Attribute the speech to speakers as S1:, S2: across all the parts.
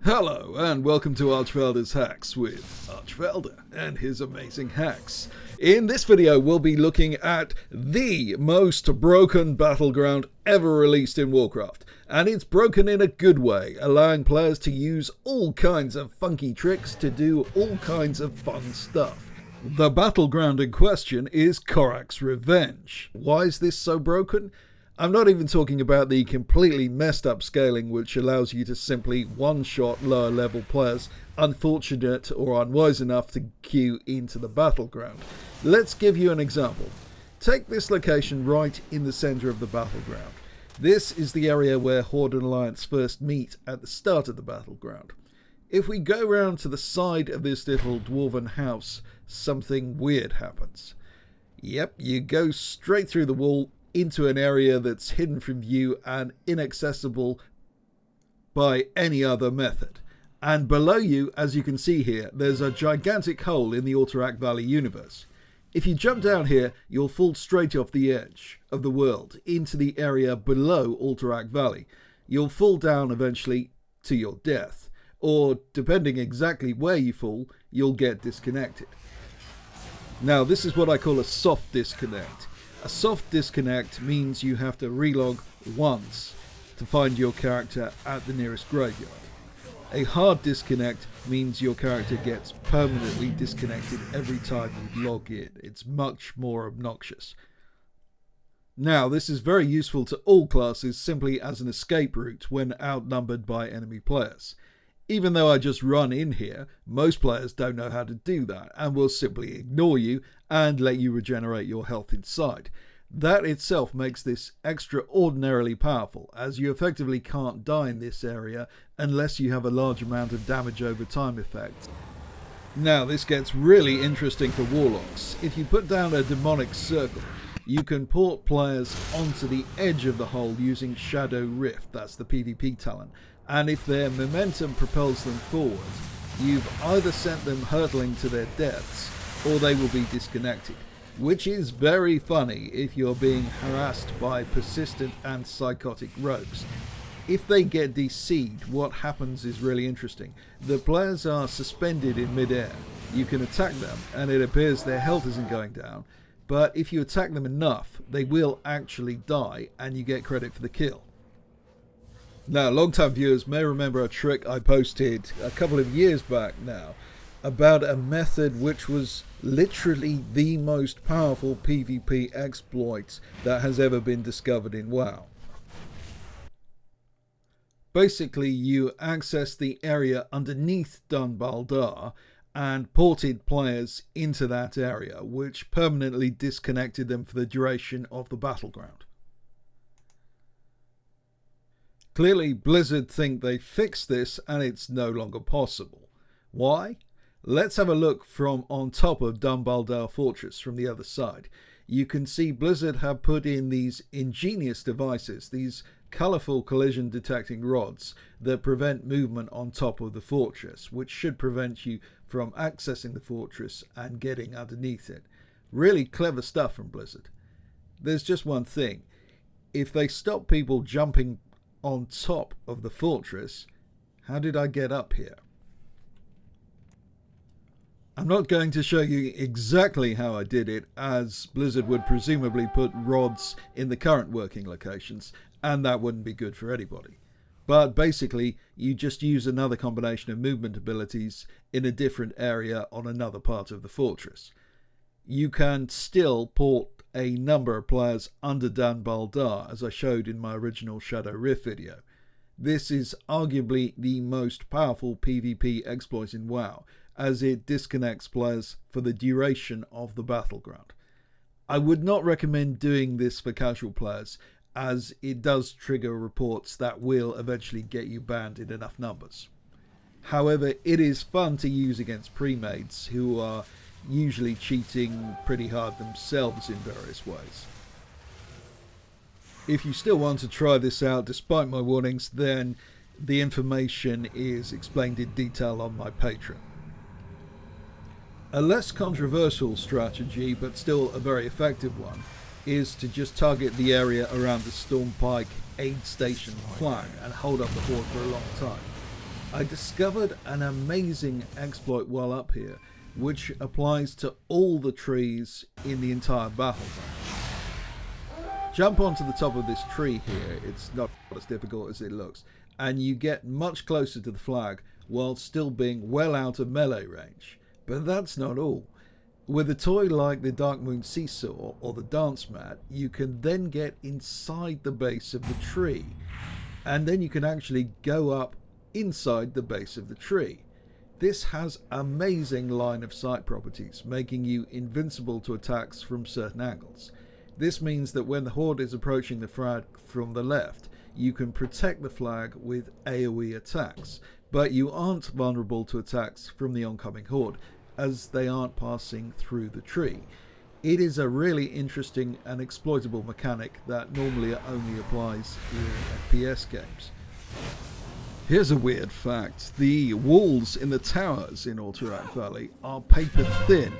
S1: Hello and welcome to Archvalder's Hacks with Archvalder and his amazing hacks. In this video we'll be looking at the most broken battleground ever released in Warcraft, and it's broken in a good way, allowing players to use all kinds of funky tricks to do all kinds of fun stuff. The battleground in question is Korrak's Revenge. Why is this so broken? I'm not even talking about the completely messed up scaling which allows you to simply one-shot lower level players unfortunate or unwise enough to queue into the battleground. Let's give you an example. Take this location right in the center of the battleground. This is the area where Horde and Alliance first meet at the start of the battleground. If we go round to the side of this little dwarven house, something weird happens. Yep, you go straight through the wall into an area that's hidden from view and inaccessible by any other method. And below you, as you can see here, there's a gigantic hole in the Alterac Valley universe. If you jump down here, you'll fall straight off the edge of the world into the area below Alterac Valley. You'll fall down eventually to your death, or depending exactly where you fall, you'll get disconnected. Now this is what I call a soft disconnect. A soft disconnect means you have to relog once to find your character at the nearest graveyard. A hard disconnect means your character gets permanently disconnected every time you log in. It's much more obnoxious. Now, this is very useful to all classes simply as an escape route when outnumbered by enemy players. Even though I just run in here, most players don't know how to do that and will simply ignore you and let you regenerate your health inside. That itself makes this extraordinarily powerful, as you effectively can't die in this area unless you have a large amount of damage over time effect. Now this gets really interesting for warlocks. If you put down a demonic circle, you can port players onto the edge of the hole using Shadow Rift, that's the PvP talent, and if their momentum propels them forward, you've either sent them hurtling to their deaths or they will be disconnected, which is very funny if you're being harassed by persistent and psychotic rogues. If they get DC'd, what happens is really interesting. The players are suspended in midair. You can attack them and it appears their health isn't going down, but if you attack them enough, they will actually die and you get credit for the kill. Now, long-time viewers may remember a trick I posted a couple of years back now about a method which was literally the most powerful PvP exploit that has ever been discovered in WoW. Basically, you access the area underneath Dun Baldar and ported players into that area, which permanently disconnected them for the duration of the battleground. Clearly, Blizzard think they fixed this and it's no longer possible. Why? Let's have a look from on top of Dun Baldar Fortress from the other side. You can see Blizzard have put in these ingenious devices, these colourful collision detecting rods that prevent movement on top of the fortress, which should prevent you from accessing the fortress and getting underneath it. Really clever stuff from Blizzard. There's just one thing. If they stop people jumping on top of the fortress, how did I get up here? I'm not going to show you exactly how I did it, as Blizzard would presumably put rods in the current working locations, and that wouldn't be good for anybody. But basically, you just use another combination of movement abilities in a different area on another part of the fortress. You can still port a number of players under Dun Baldar, as I showed in my original Shadow Rift video. This is arguably the most powerful PvP exploit in WoW, as it disconnects players for the duration of the battleground. I would not recommend doing this for casual players, as it does trigger reports that will eventually get you banned in enough numbers. However, it is fun to use against pre-mades who are usually cheating pretty hard themselves in various ways. If you still want to try this out despite my warnings, then the information is explained in detail on my Patreon. A less controversial strategy, but still a very effective one, is to just target the area around the Stormpike aid station flank and hold up the horde for a long time. I discovered an amazing exploit while up here, which applies to all the trees in the entire battleground. Jump onto the top of this tree here, it's not as difficult as it looks, and you get much closer to the flag while still being well out of melee range. But that's not all. With a toy like the Dark Moon Seesaw or the Dance Mat, you can then get inside the base of the tree, and then you can actually go up inside the base of the tree. This has amazing line of sight properties, making you invincible to attacks from certain angles. This means that when the horde is approaching the flag from the left, you can protect the flag with AoE attacks, but you aren't vulnerable to attacks from the oncoming horde, as they aren't passing through the tree. It is a really interesting and exploitable mechanic that normally only applies in FPS games. Here's a weird fact. The walls in the towers in Alterac Valley are paper thin,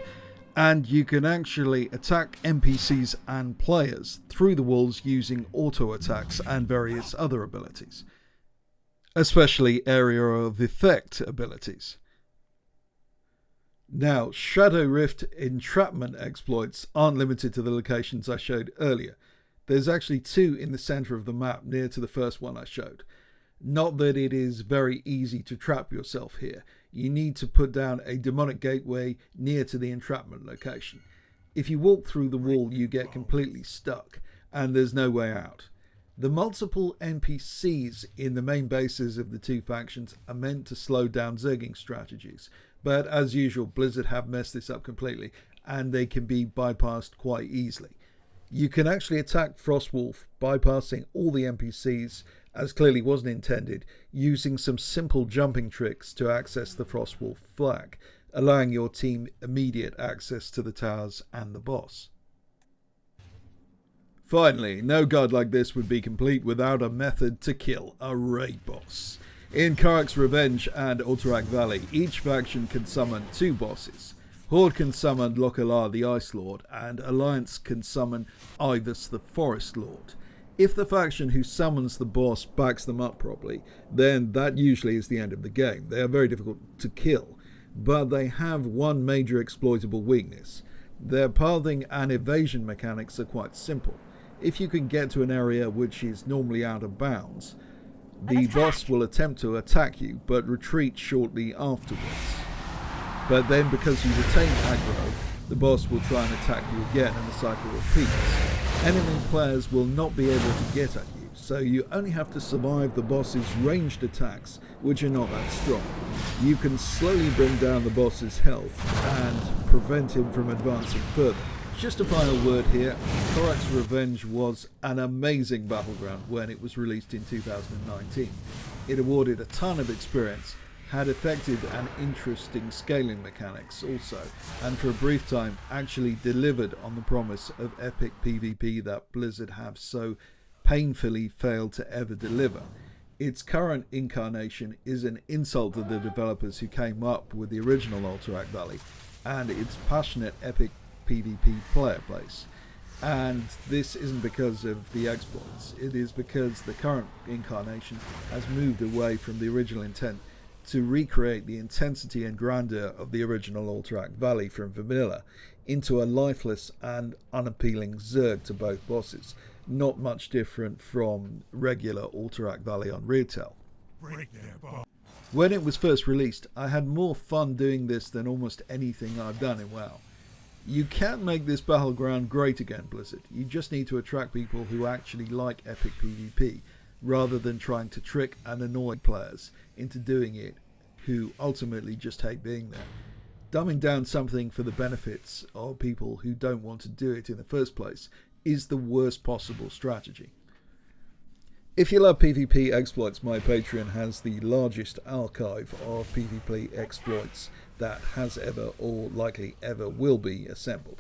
S1: and you can actually attack NPCs and players through the walls using auto attacks and various other abilities, especially area of effect abilities. Now, Shadow Rift entrapment exploits aren't limited to the locations I showed earlier. There's actually 2 in the center of the map near to the first one I showed. Not that it is very easy to trap yourself here. You need to put down a demonic gateway near to the entrapment location. If you walk through the wall, you get completely stuck, and there's no way out. The multiple NPCs in the main bases of the 2 factions are meant to slow down zerging strategies, but as usual, Blizzard have messed this up completely, and they can be bypassed quite easily. You can actually attack Frostwolf bypassing all the NPCs, as clearly wasn't intended, using some simple jumping tricks to access the Frostwolf flag, allowing your team immediate access to the towers and the boss. Finally, no guide like this would be complete without a method to kill a raid boss. In Korrak's Revenge and Alterac Valley, each faction can summon 2 bosses. Horde can summon Lokalar the Ice Lord, and Alliance can summon Ivus the Forest Lord. If the faction who summons the boss backs them up properly, then that usually is the end of the game. They are very difficult to kill, but they have one major exploitable weakness. Their pathing and evasion mechanics are quite simple. If you can get to an area which is normally out of bounds, the boss will attempt to attack you, but retreat shortly afterwards. But then, because you retain aggro, the boss will try and attack you again, and the cycle repeats. Enemy players will not be able to get at you, so you only have to survive the boss's ranged attacks, which are not that strong. You can slowly bring down the boss's health and prevent him from advancing further. Just a final word here, Korrak's Revenge was an amazing battleground when it was released in 2019. It awarded a ton of experience, had effective and interesting scaling mechanics also, and for a brief time actually delivered on the promise of epic PvP that Blizzard have so painfully failed to ever deliver. Its current incarnation is an insult to the developers who came up with the original Alterac Valley and its passionate epic PvP player base. And this isn't because of the exploits, it is because the current incarnation has moved away from the original intent to recreate the intensity and grandeur of the original Alterac Valley from vanilla into a lifeless and unappealing zerg to both bosses, not much different from regular Alterac Valley on retail. When it was first released, I had more fun doing this than almost anything I've done in WoW. You can make this battleground great again, Blizzard. You just need to attract people who actually like epic PvP, rather than trying to trick and annoy players into doing it who ultimately just hate being there. Dumbing down something for the benefits of people who don't want to do it in the first place is the worst possible strategy. If you love PvP exploits, my Patreon has the largest archive of PvP exploits that has ever or likely ever will be assembled.